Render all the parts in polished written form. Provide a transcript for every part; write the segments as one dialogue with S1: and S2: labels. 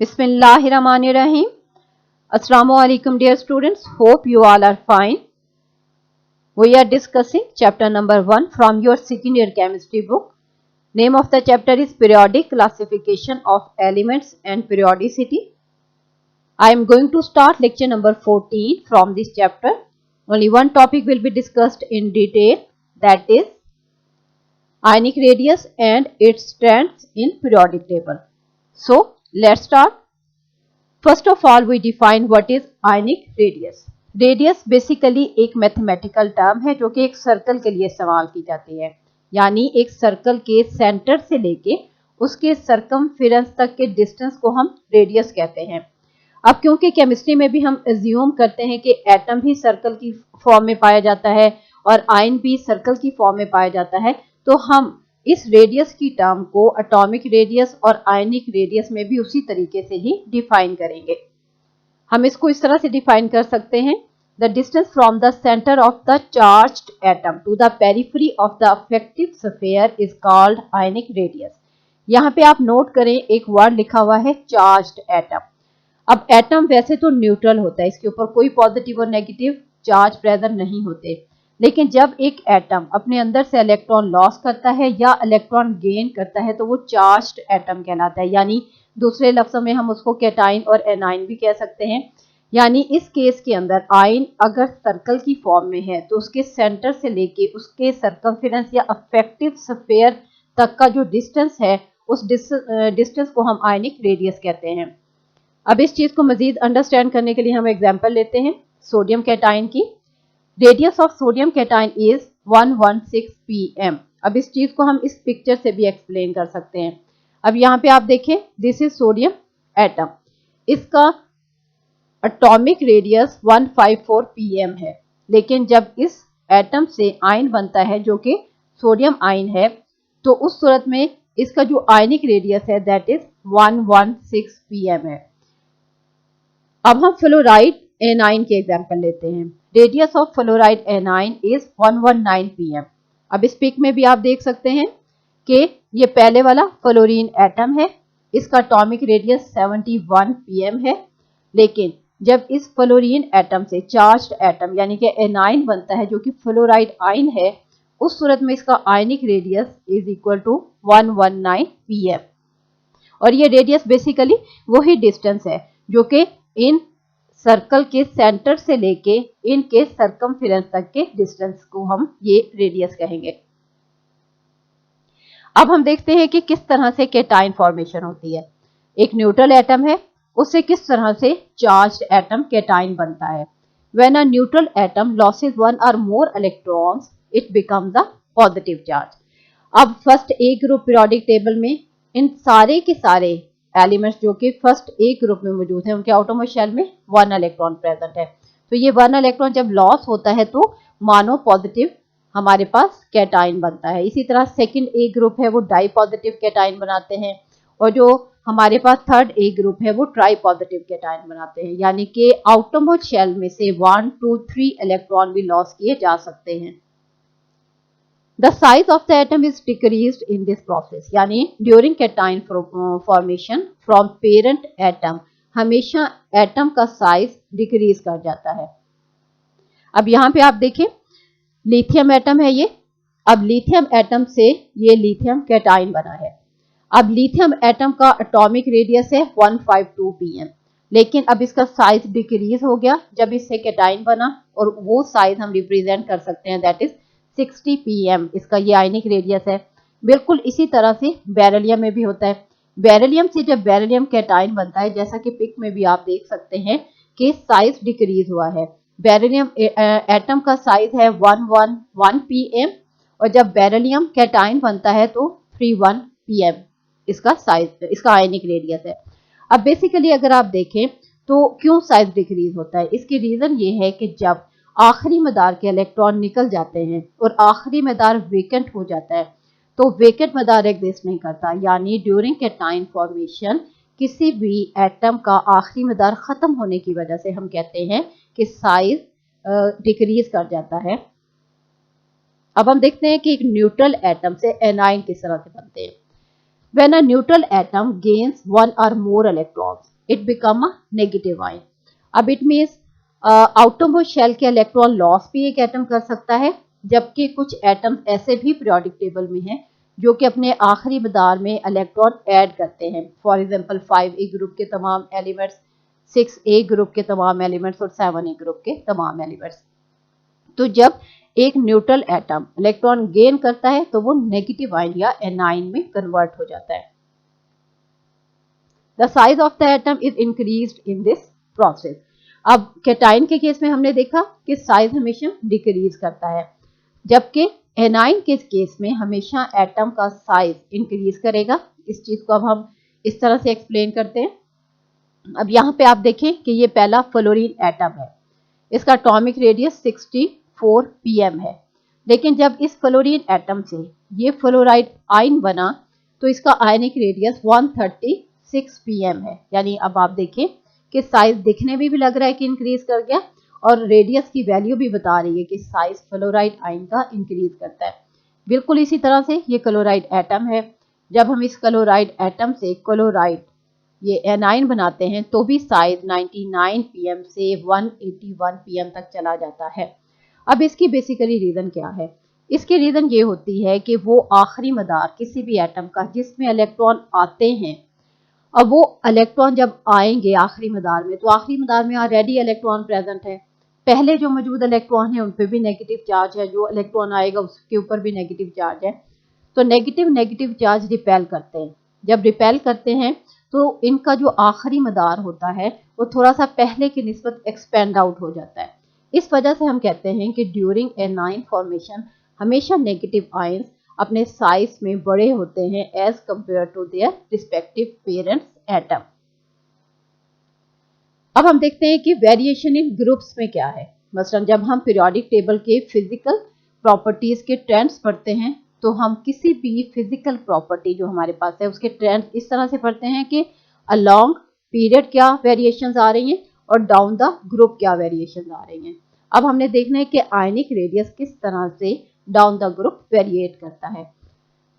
S1: Bismillahirrahmanirrahim. Assalamu alaikum dear students. Hope you all are fine. We are discussing chapter number 1 from your second year chemistry book. Name of the chapter is Periodic Classification of Elements and Periodicity. I am going to start lecture number 14 from this chapter. Only one topic will be discussed in detail, that is ionic radius and its strands in periodic table. So let's start. First of all, we define what is ionic radius. Radius basically एक mathematical term है जो कि एक circle के लिए इस्तेमाल की जाती है, यानी एक सर्कल के सेंटर से लेके उसके सरकमफेरेंस तक के डिस्टेंस को हम रेडियस कहते हैं। अब क्योंकि केमिस्ट्री में भी हम अज्यूम करते हैं कि एटम भी सर्कल की फॉर्म में पाया जाता है और आयन भी सर्कल की फॉर्म में पाया जाता है, तो हम इस रेडियस की टर्म को एटॉमिक रेडियस और आयनिक रेडियस में भी उसी तरीके से ही डिफाइन करेंगे। हम इसको इस तरह से डिफाइन कर सकते हैं, the distance from the centre of the charged atom to the periphery of the effective sphere is called ionic radius. यहाँ पे आप नोट करें, एक वर्ड लिखा हुआ है चार्ज्ड एटम। अब एटम वैसे तो न्यूट्रल होता है, इसके ऊपर कोई पॉजिटिव और नेगेटिव चार्ज प्रेजेंट नहीं होते, लेकिन जब एक एटम अपने अंदर से इलेक्ट्रॉन लॉस करता है या इलेक्ट्रॉन गेन करता है तो वो चार्ज्ड एटम कहलाता है, यानी दूसरे लफ्जों में हम उसको कैटाइन और एनाइन भी कह सकते हैं। यानी इस केस के अंदर आयन अगर सर्कल की फॉर्म में है तो उसके सेंटर से लेके उसके सरकमफेरेंस या अफेक्टिव स्फीयर तक का जो डिस्टेंस है उस डिस्टेंस को हम आयनिक रेडियस कहते हैं। अब इस चीज को मजीद अंडरस्टैंड करने के लिए हम एग्जांपल लेते हैं सोडियम कैटाइन की। Radius of sodium cation is 116 pm। अब इस चीज को हम इस पिक्चर से भी एक्सप्लेन कर सकते हैं। अब यहाँ पे आप देखें, दिस इज सोडियम एटम, इसका एटॉमिक रेडियस 154 pm है, लेकिन जब इस एटम से आयन बनता है जो कि सोडियम आयन है तो उस सूरत में इसका जो आयनिक रेडियस है दैट इज 116 pm है। अब हम फ्लोराइड एनाइन के एग्जांपल लेते हैं। Radius of fluoride A9 is 119 pm। अब इस पिक में भी आप देख सकते हैं कि ये पहले वाला फ्लोरीन एटम है, इसका एटॉमिक रेडियस 71 pm है, लेकिन जब इस फ्लोरीन एटम से चार्ज्ड एटम यानी कि एनाइन बनता है जो कि फ्लोराइड आयन है, उस सूरत में इसका ionic radius is equal to 119 pm। और ये रेडियस बेसिकली वही डिस्टेंस है जो कि इन सर्कल के सेंटर से लेके इनके सरकमफेरेंस तक के डिस्टेंस को हम ये रेडियस कहेंगे। अब हम देखते हैं कि किस तरह से कैटाइन फॉर्मेशन होती है। एक न्यूट्रल एटम है, उससे किस तरह से चार्ज्ड एटम कैटाइन बनता है। When a neutral atom loses one और more electrons it becomes a positive charge. अब first A group periodic table में इन सारे के सारे एलिमेंट्स जो कि फर्स्ट ए ग्रुप में मौजूद है उनके आउटरमोस्ट शेल में 1 इलेक्ट्रॉन प्रेजेंट है, तो ये 1 इलेक्ट्रॉन जब लॉस होता है तो मानो पॉजिटिव हमारे पास कैटाइन बनता है। इसी तरह सेकंड ए ग्रुप है वो डाई पॉजिटिव कैटाइन बनाते हैं, और जो हमारे पास थर्ड ए ग्रुप है वो ट्राई पॉजिटिव कैटाइन बनाते हैं, यानी कि आउटरमोस्ट शेल में से 1, 2, 3 इलेक्ट्रॉन भी लॉस किए जा सकते हैं। The size of the atom is decreased in this process, यानी during cation formation from parent atom हमेशा एटम का साइज डिक्रीज कर जाता है। अब यहाँ पे आप देखें, लिथियम एटम है ये। अब लिथियम एटम से ये लिथियम कैटाइन बना है। अब लिथियम एटम का एटॉमिक रेडियस है 152 pm, लेकिन अब इसका साइज डिक्रीज हो गया जब इससे कैटाइन बना, और वो साइज हम रिप्रेजेंट कर सकते हैं दैट इज 60 pm। इसका ये आयनिक रेडियस है। बिल्कुल इसी तरह से बेरिलियम में भी होता है। बेरिलियम से जब बेरिलियम कैटाइन बनता है, जैसा कि पिक में भी आप देख सकते हैं कि साइज डिक्रीज हुआ है। बेरिलियम एटम का साइज है 111 pm, और जब बेरिलियम कैटाइन बनता है तो 31 pm इसका साइज, इसका आयनिक रेडियस है। अब बेसिकली अगर आप देखें तो क्यों साइज डिक्रीज होता है, इसकी रीजन ये है कि जब आखिरी मदार के इलेक्ट्रॉन निकल जाते हैं और आखिरी मदार वेकेंट हो जाता है तो वेकेंट मदार एग्जिस्ट नहीं करता, यानी ड्यूरिंग कैटाइन फॉर्मेशन किसी भी एटम का आखिरी मदार खत्म होने की वजह से हम कहते हैं कि साइज डिक्रीज कर जाता है। अब हम देखते हैं कि एक न्यूट्रल एटम से एनाइन किस तरह से बनते हैं। When a neutral atom gains one or more electrons, it become a negative ion. अब it means आउटरमोस्ट शेल के इलेक्ट्रॉन लॉस भी एक एटम कर सकता है, जबकि कुछ एटम ऐसे भी पीरियोडिक टेबल में हैं जो कि अपने आखिरी मदार में इलेक्ट्रॉन ऐड करते हैं। फॉर एग्जांपल 5A ग्रुप के तमाम एलिमेंट्स, 6A ग्रुप के तमाम एलिमेंट्स और 7A ग्रुप के तमाम एलिमेंट्स। तो जब एक न्यूट्रल एटम इलेक्ट्रॉन गेन करता है तो वो नेगेटिव आयन या एनाइन में कन्वर्ट हो जाता है। The size of the atom is increased in this process. अब कैटाइन के केस में हमने देखा कि साइज हमेशा डिक्रीज करता है, जबकि एनाइन के केस में हमेशा एटम का साइज इंक्रीज करेगा। इस चीज को अब हम इस तरह से एक्सप्लेन करते हैं। अब यहाँ पे आप देखें कि ये पहला फ्लोरीन एटम है, इसका एटॉमिक रेडियस 64 pm है, लेकिन जब इस फ्लोरीन एटम से ये फ्लोराइड आयन बना तो इसका आयनिक रेडियस 136 pm है। यानी अब आप देखें कि साइज दिखने में भी लग रहा है कि इंक्रीज कर गया और रेडियस की वैल्यू भी बता रही है कि साइज फ्लोराइड आयन का इंक्रीज करता है। बिल्कुल इसी तरह से ये क्लोराइड एटम है, जब हम इस क्लोराइड एटम से क्लोराइड ये एनाइन बनाते हैं तो भी साइज 99 pm से 181 pm तक चला जाता है। अब इसकी बेसिकली रीजन क्या है? इसकी रीजन ये होती है कि वो आखिरी मदार किसी भी एटम का जिसमें इलेक्ट्रॉन आते हैं, अब वो इलेक्ट्रॉन जब आएंगे आखिरी मदार में तो आखिरी मदार में ऑलरेडी इलेक्ट्रॉन प्रेजेंट है, पहले जो मौजूद इलेक्ट्रॉन है उन पर भी नेगेटिव चार्ज है, जो इलेक्ट्रॉन आएगा उसके ऊपर भी नेगेटिव चार्ज है। तो नेगेटिव चार्ज रिपेल करते हैं। जब रिपेल करते हैं तो इनका जो आखिरी मदार होता है वो थोड़ा सा पहले की निस्बत एक्सपेंड आउट हो जाता है। इस वजह से हम कहते हैं कि ड्यूरिंग एनाइन फॉर्मेशन हमेशा नेगेटिव आयंस अपने साइज में बड़े होते हैं as compare to their respective parents atom. अब हम देखते हैं कि वेरिएशन इन ग्रुप्स में क्या है। मसलन जब हम पीरियोडिक टेबल के फिजिकल प्रॉपर्टीज के ट्रेंड्स पढ़ते हैं तो हम किसी भी फिजिकल प्रॉपर्टी जो हमारे पास है उसके ट्रेंड इस तरह से पढ़ते हैं कि अलोंग पीरियड क्या वेरिएशंस आ रही हैं और डाउन द ग्रुप क्या वेरिएशंस आ रही हैं। अब हमने देखना है कि आयनिक रेडियस किस तरह से डाउन द ग्रुप वेरिएट करता है।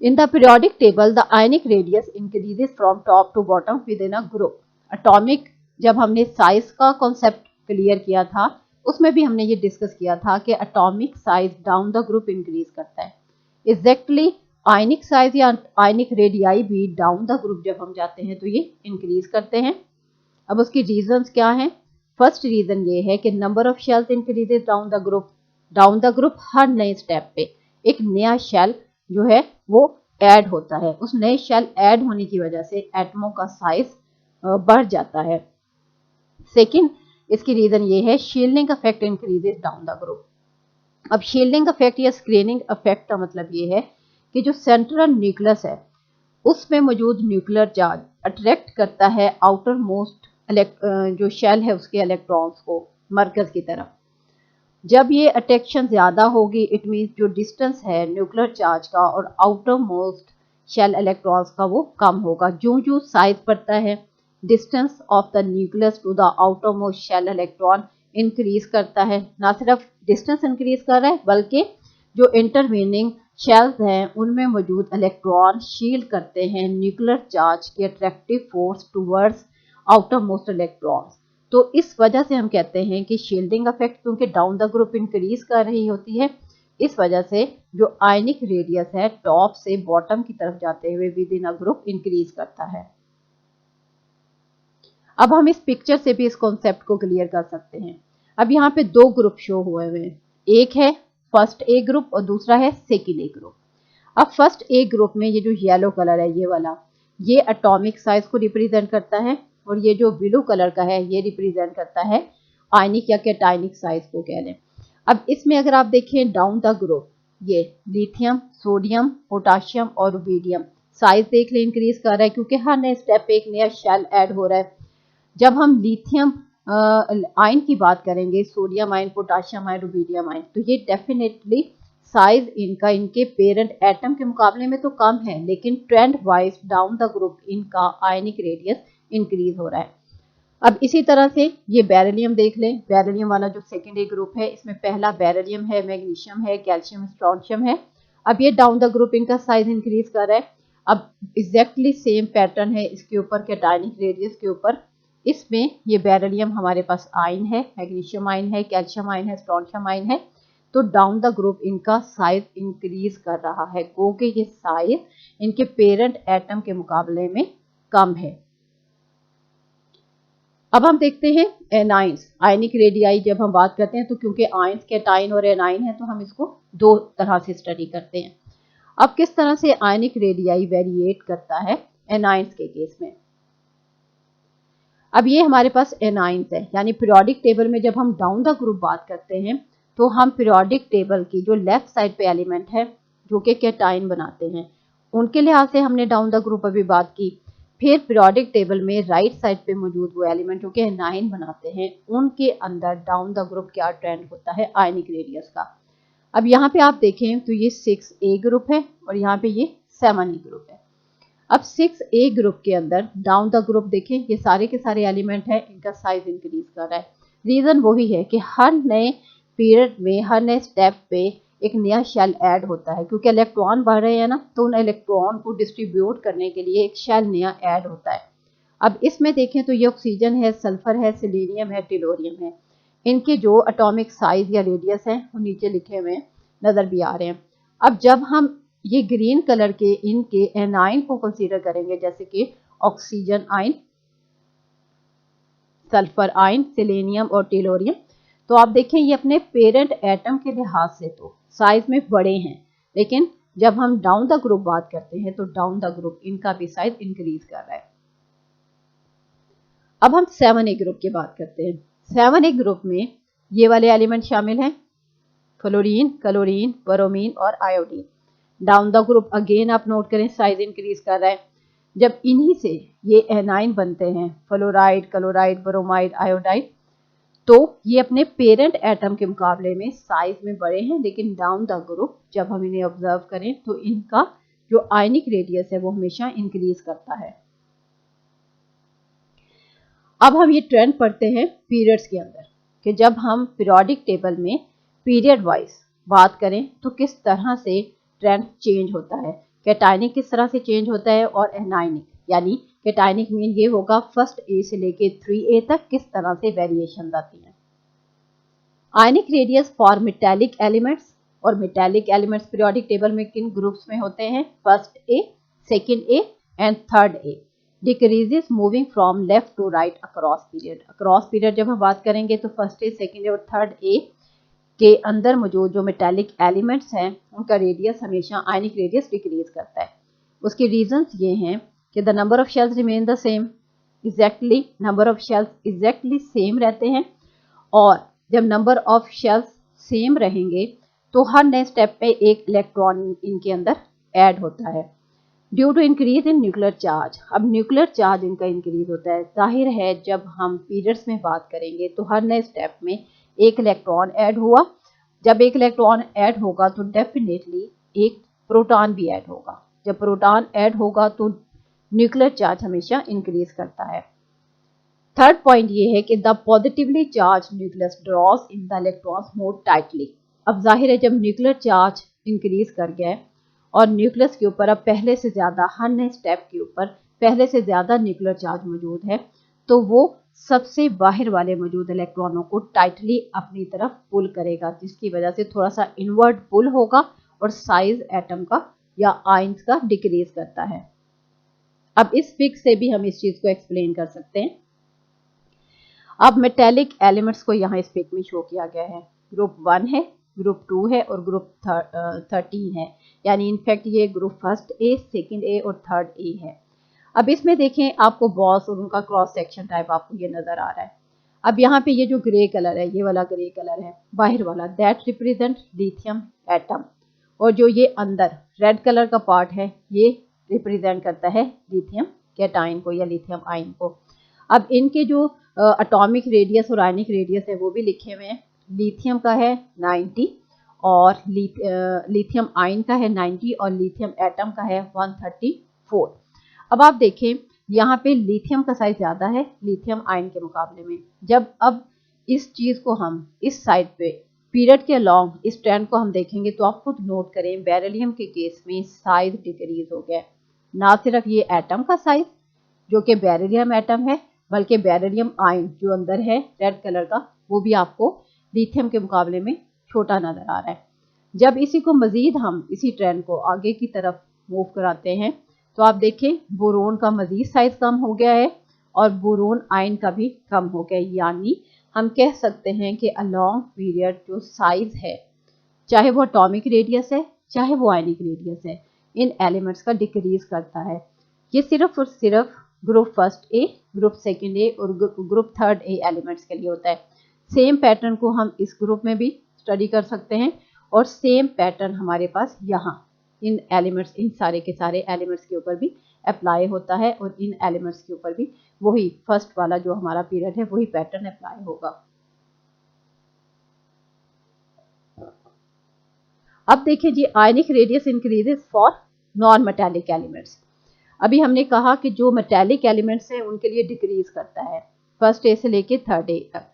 S1: In the periodic table the ionic radius increases from top to bottom within a group. Atomic जब हमने साइज का कॉन्सेप्ट क्लियर किया था उसमें भी हमने ये डिस्कस किया था कि atomic size down the group increase करता है। एग्जैक्टली आयनिक साइज या आयनिक रेडियाई भी डाउन द ग्रुप जब हम जाते हैं तो ये इंक्रीज करते हैं। अब उसकी रीजंस क्या हैं? फर्स्ट रीजन ये है कि number of shells increases down the group. Down the group हर नए स्टेप पे एक नया शेल जो है वो ऐड होता है, उस नए शेल ऐड होने की वजह से एटमों का साइज बढ़ जाता है। सेकेंड इसकी रीजन ये है shielding effect increases down the group. अब शील्डिंग इफेक्ट या स्क्रीनिंग इफेक्ट का मतलब ये है कि जो सेंट्रल न्यूक्लियस है उसमें मौजूद न्यूक्लियर चार्ज अट्रैक्ट करता है आउटर मोस्ट जो शेल है उसके इलेक्ट्रॉन्स को मरकज की तरफ। जब ये अट्रैक्शन ज्यादा होगी इट मीन जो डिस्टेंस है न्यूक्लियर चार्ज का और आउटर मोस्ट शेल इलेक्ट्रॉन्स का वो कम होगा। जो जो साइज बढ़ता है distance of the nucleus to the outermost shell electron increase करता है। ना सिर्फ डिस्टेंस इंक्रीज कर रहा है बल्कि जो इंटरवीनिंग शेल्स हैं उनमें मौजूद इलेक्ट्रॉन शील्ड करते हैं न्यूक्लियर चार्ज की attractive force towards outer most electrons. तो इस वजह से हम कहते हैं कि शील्डिंग इफेक्ट क्योंकि डाउन द ग्रुप इंक्रीज कर रही होती है, इस वजह से जो आयनिक रेडियस है टॉप से बॉटम की तरफ जाते हुए with in a group increase करता है। अब हम इस पिक्चर से भी इस कॉन्सेप्ट को क्लियर कर सकते हैं। अब यहाँ पे दो ग्रुप शो हुए हुए हैं, एक है फर्स्ट ए ग्रुप और दूसरा है सेकेंड ए ग्रुप। अब फर्स्ट ए ग्रुप में ये जो येलो कलर है ये वाला ये एटॉमिक साइज को रिप्रेजेंट करता है और ये जो ब्लू कलर का है ये रिप्रेजेंट करता है आयनिक या कैटायनिक साइज को कह लें। अब इसमें अगर आप देखें डाउन द ग्रुप ये लिथियम, सोडियम, पोटाशियम और रुबीडियम साइज देख लें इंक्रीज कर रहा है क्योंकि हर नए स्टेप पे एक नया शेल ऐड हो रहा है। जब हम लिथियम आयन की बात करेंगे, sodium ion, potassium ion, rubidium ion, तो ये डेफिनेटली साइज इनका इनके पेरेंट एटम के मुकाबले में तो कम है लेकिन trend wise down the group इनका आयनिक रेडियस इंक्रीज हो रहा है। अब इसी तरह से ये बेरिलियम देख लें, बेरिलियम वाला जो सेकेंड ए ग्रुप है इसमें पहला बेरिलियम है, मैग्नीशियम है, कैल्शियम, स्ट्रोंशियम है। अब ये डाउन द ग्रुप इनका साइज इंक्रीज कर रहा है। अब एग्जैक्टली सेम पैटर्न है इसके ऊपर कैटायनिक रेडियस के ऊपर। इसमें ये बेरिलियम हमारे पास आयन है, मैग्नीशियम आयन है, कैल्शियम आयन है, स्ट्रोंशियम आयन है। तो डाउन द ग्रुप इनका साइज इंक्रीज कर रहा है क्योंकि ये साइज इनके पेरेंट एटम के मुकाबले में कम है। अब हम देखते हैं एनाइंस, आयनिक रेडियाई। जब हम बात करते हैं तो क्योंकि आयंस कैटाइन और एनाइन है तो हम इसको दो तरह से स्टडी करते हैं। अब किस तरह से आयनिक रेडियाई वेरिएट करता है एनाइंस के केस में। अब ये हमारे पास एनाइंस है, यानी पीरियोडिक टेबल में जब हम डाउन द ग्रुप बात करते हैं तो हम पीरियोडिक टेबल की जो लेफ्ट साइड पे एलिमेंट है जो कि कैटाइन बनाते हैं उनके लिहाज से हमने डाउन द ग्रुप अभी बात की। फिर पीरियोडिक टेबल में राइट साइड पे मौजूद वो एलिमेंट जो कि एनाइन बनाते हैं उनके अंदर डाउन द ग्रुप क्या ट्रेंड होता है आयनिक रेडियस का। अब यहाँ पे आप देखें तो ये 6A ग्रुप है और यहाँ पे ये 7E ग्रुप है। अब 6A ग्रुप के अंदर डाउन द ग्रुप देखें, ये सारे के सारे एलिमेंट हैं, इनका साइज इंक्रीज कर रहा है। रीजन वही है कि हर नए पीरियड में, हर नए स्टेप पे एक नया शेल ऐड होता है क्योंकि इलेक्ट्रॉन बढ़ रहे हैं ना, तो उन इलेक्ट्रॉन को डिस्ट्रीब्यूट करने के लिए एक शेल नया ऐड होता है। अब इसमें देखें तो ये ऑक्सीजन है, सल्फर है, सेलेनियम है, टेलोरियम है। इनके जो एटॉमिक साइज या रेडियस है वो नीचे लिखे हुए नजर भी आ रहे हैं। अब जब हम ये ग्रीन कलर के इनके एनाइन को कंसीडर करेंगे जैसे कि oxygen ion, sulphur ion, selenium और टेलोरियम, तो आप देखें ये अपने पेरेंट एटम के लिहाज से तो साइज में बड़े हैं, लेकिन जब हम डाउन द ग्रुप बात करते हैं तो डाउन द ग्रुप इनका भी साइज इंक्रीज कर रहा है। अब हम 7A ग्रुप की बात करते हैं। 7A ग्रुप में ये वाले एलिमेंट शामिल हैं, फ्लोरीन, क्लोरीन, ब्रोमीन और iodine. Down the group again आप नोट करें साइज इंक्रीज कर रहा है। जब इन्हीं से ये एनाइन बनते हैं, फ्लोराइड, क्लोराइड, ब्रोमाइड, आयोडाइड, तो ये अपने पेरेंट एटम के मुकाबले में साइज में बड़े हैं, लेकिन डाउन द ग्रुप जब हम इन्हें ऑब्जर्व करें तो इनका जो आयनिक रेडियस है वो हमेशा इंक्रीज करता है। अब हम ये ट्रेंड पढ़ते हैं पीरियड्स के अंदर कि जब हम पीरियोडिक टेबल में पीरियड वाइज बात करें तो किस तरह से ट्रेंड चेंज होता है, कैटायनिक किस तरह से चेंज होता है और एनायनिक, यानी कैटायनिक मीन ये होगा फर्स्ट ए से लेके 3A तक किस तरह से वेरिएशन आती हैं। Ionic radius for metallic elements, और मेटालिक एलिमेंट्स पीरियोडिक टेबल में किन ग्रुप्स में होते हैं, first A, second A and third A, decreases moving from left to right across period. Across period जब हम बात करेंगे तो फर्स्ट ए, सेकेंड ए और थर्ड ए के अंदर मौजूद जो मेटालिक एलिमेंट्स हैं उनका रेडियस हमेशा आयनिक रेडियस डिक्रीज करता है। उसके रीजंस ये हैं कि the number of shells remain the same, exactly number of shells exactly same रहते हैं, और जब नंबर ऑफ शेल्स सेम रहेंगे तो हर नए स्टेप पे एक इलेक्ट्रॉन इनके अंदर ऐड होता है due to increase in nuclear charge. अब न्यूक्लियर चार्ज इनका इंक्रीज होता है, जाहिर है जब हम पीरियड्स में बात करेंगे तो हर नए स्टेप में एक इलेक्ट्रॉन ऐड हुआ, जब एक इलेक्ट्रॉन ऐड होगा तो डेफिनेटली एक प्रोटॉन भी ऐड होगा, जब प्रोटॉन ऐड होगा तो न्यूक्लियर चार्ज हमेशा इंक्रीज करता है। थर्ड पॉइंट ये है कि the positively charge nucleus draws in the electrons more tightly. अब जाहिर है जब न्यूक्लियर चार्ज इंक्रीज कर गया है और न्यूक्लियस के ऊपर अब पहले से ज्यादा, हर नए स्टेप के ऊपर पहले से ज्यादा न्यूक्लियर चार्ज मौजूद है, तो वो सबसे बाहर वाले मौजूद इलेक्ट्रॉनों को टाइटली अपनी तरफ पुल करेगा, जिसकी वजह से थोड़ा सा इनवर्ड पुल होगा और साइज एटम का या आयंस का डिक्रीज करता है। अब इस फिक्स से भी हम इस चीज को एक्सप्लेन कर सकते हैं। अब मेटेलिक एलिमेंट्स को यहाँ इस पिक में शो किया गया है, ग्रुप 1 है, ग्रुप 2 है और ग्रुप 13 है, यानी इनफैक्ट ये ग्रुप फर्स्ट ए, सेकेंड ए और थर्ड ए है। अब इसमें देखें आपको बॉस और उनका क्रॉस सेक्शन टाइप आपको ये नजर आ रहा है। अब यहाँ पे ये जो ग्रे कलर है, ये वाला ग्रे कलर है बाहर वाला, दैट रिप्रेजेंट लिथियम एटम, और जो ये अंदर रेड कलर का पार्ट है ये रिप्रेजेंट करता है लिथियम कैटाइन को या लिथियम आयन को। अब इनके जो एटॉमिक रेडियस और आयनिक रेडियस है वो भी लिखे हुए हैं। लिथियम का है 90 और लिथियम आयन का है 90 और लिथियम एटम का है 134। अब आप देखें यहाँ पे लिथियम का साइज ज्यादा है लिथियम आयन के मुकाबले में। जब अब इस चीज को हम इस साइड पे पीरियड के अलॉन्ग इस ट्रेंड को हम देखेंगे तो आप खुद नोट करें बेरिलियम के केस में साइज डिक्रीज हो गया है, ना सिर्फ ये एटम का साइज जो कि बेरिलियम एटम है, बल्कि बेरिलियम आयन जो अंदर है रेड कलर का, वो भी आपको लिथियम के मुकाबले में छोटा नजर आ रहा है। जब इसी को मजीद हम इसी ट्रेंड को आगे की तरफ मूव कराते हैं तो आप देखें बोरोन का मजीद साइज कम हो गया है और बोरोन आयन का भी कम हो गया है। यानी हम कह सकते हैं कि अलॉन्ग पीरियड जो साइज है, चाहे वो एटॉमिक रेडियस है चाहे वो आयनिक रेडियस है, इन एलिमेंट्स का डिक्रीज करता है। ये सिर्फ और सिर्फ group first A, group second ए और ग्रुप थर्ड ए एलिमेंट्स के लिए होता है। सेम पैटर्न को हम इस ग्रुप में भी स्टडी कर सकते हैं और सेम पैटर्न हमारे पास यहाँ इन एलिमेंट्स, इन सारे के सारे एलिमेंट्स के ऊपर भी अप्लाई होता है और इन एलिमेंट्स के ऊपर भी वही फर्स्ट वाला जो हमारा पीरियड है वही पैटर्न अप्लाई होगा। अब देखिए जी, ionic radius increases for non metallic elements. अभी हमने कहा कि जो मेटालिक एलिमेंट्स हैं उनके लिए डिक्रीज करता है फर्स्ट ए से लेके थर्ड ए तक,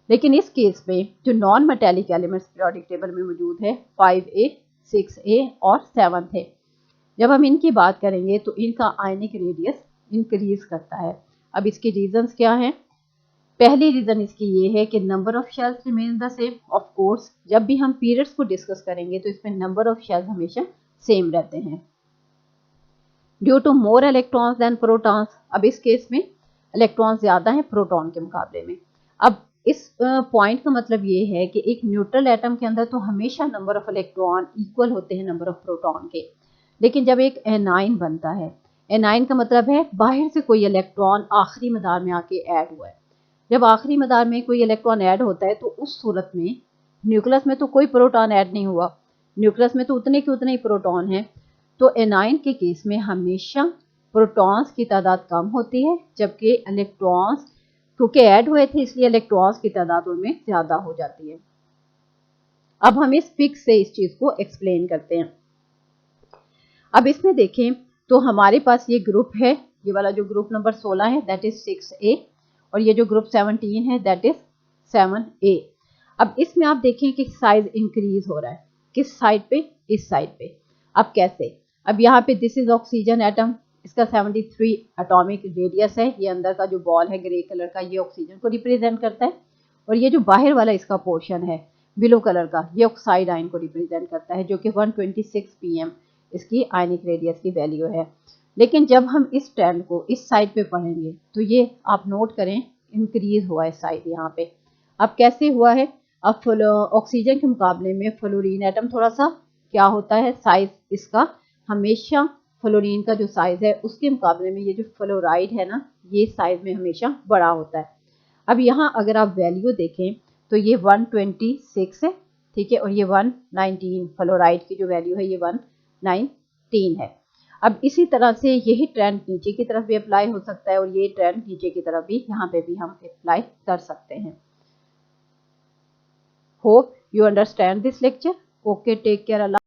S1: लेकिन इस केस में जो non metallic elements periodic table में मौजूद है 5A, 6A और 7 है, जब हम इनकी बात करेंगे तो इनका आयनिक रेडियस इंक्रीज करता है। अब इसके रीजंस क्या हैं? पहली रीजन इसकी ये है कि number of shells remain the same. Of course जब भी हम पीरियड्स को डिस्कस करेंगे तो इसमें नंबर ऑफ शेल्स हमेशा सेम रहते हैं। Due to more electrons than protons, अब इस केस में इलेक्ट्रॉन ज्यादा हैं प्रोटॉन के मुकाबले में। अब इस पॉइंट का मतलब ये है कि एक न्यूट्रल एटम के अंदर तो हमेशा नंबर ऑफ इलेक्ट्रॉन इक्वल होते हैं नंबर ऑफ प्रोटॉन के, लेकिन जब एक एनाइन बनता है, एनाइन का मतलब है बाहर से कोई इलेक्ट्रॉन आखिरी मदार में आके ऐड हुआ है। जब आखिरी मदार में कोई इलेक्ट्रॉन ऐड होता है तो उस सूरत में न्यूक्लियस में तो कोई प्रोटॉन ऐड नहीं हुआ, न्यूक्लियस में तो उतने के उतने ही प्रोटॉन हैं। तो एनाइन के केस में हमेशा प्रोटॉन्स की तादाद कम होती है, जबकि इलेक्ट्रॉन्स क्योंकि ऐड हुए थे इसलिए इलेक्ट्रॉन्स की तादाद उनमें ज्यादा हो जाती है। अब हम इस फिक्स से इस चीज को एक्सप्लेन करते हैं। अब इसमें देखें तो हमारे पास ये ग्रुप है, ये वाला जो ग्रुप नंबर 16 है दैट इज 6A, और ये जो ग्रुप 17 है दैट इज 7A। अब इसमें आप देखें कि साइज इंक्रीज हो रहा है, किस साइड पे? इस साइड पे। अब कैसे? अब यहाँ पे दिस इज ऑक्सीजन एटम, इसका 73 एटॉमिक रेडियस है, ये अंदर का जो बॉल है ग्रे कलर का ये ऑक्सीजन को रिप्रेजेंट करता है, और ये जो बाहर वाला इसका पोर्शन है ब्लू कलर का ये ऑक्साइड आयन को रिप्रेजेंट करता है, जो कि 126 pm इसकी आयनिक रेडियस की वैल्यू है। लेकिन जब हम इस ट्रेंड को इस साइड पे पढ़ेंगे तो ये आप नोट करें इंक्रीज हुआ है साइड यहाँ पे। अब कैसे हुआ है? अब ऑक्सीजन के मुकाबले में फ्लोरीन एटम थोड़ा सा क्या होता है, साइज इसका हमेशा फ्लोरीन का जो साइज है उसके मुकाबले में ये जो फ्लोराइड है ना ये साइज में हमेशा बड़ा होता है। अब यहाँ अगर आप वैल्यू देखें तो ये 126 है, ठीक है, और ये 119 फ्लोराइड की जो वैल्यू है ये 119 है। अब इसी तरह से यही ट्रेंड नीचे की तरफ भी अप्लाई हो सकता है और ये ट्रेंड नीचे की तरफ भी यहाँ पे भी हम अप्लाई कर सकते हैं। Hope you understand this lecture. Okay, take care.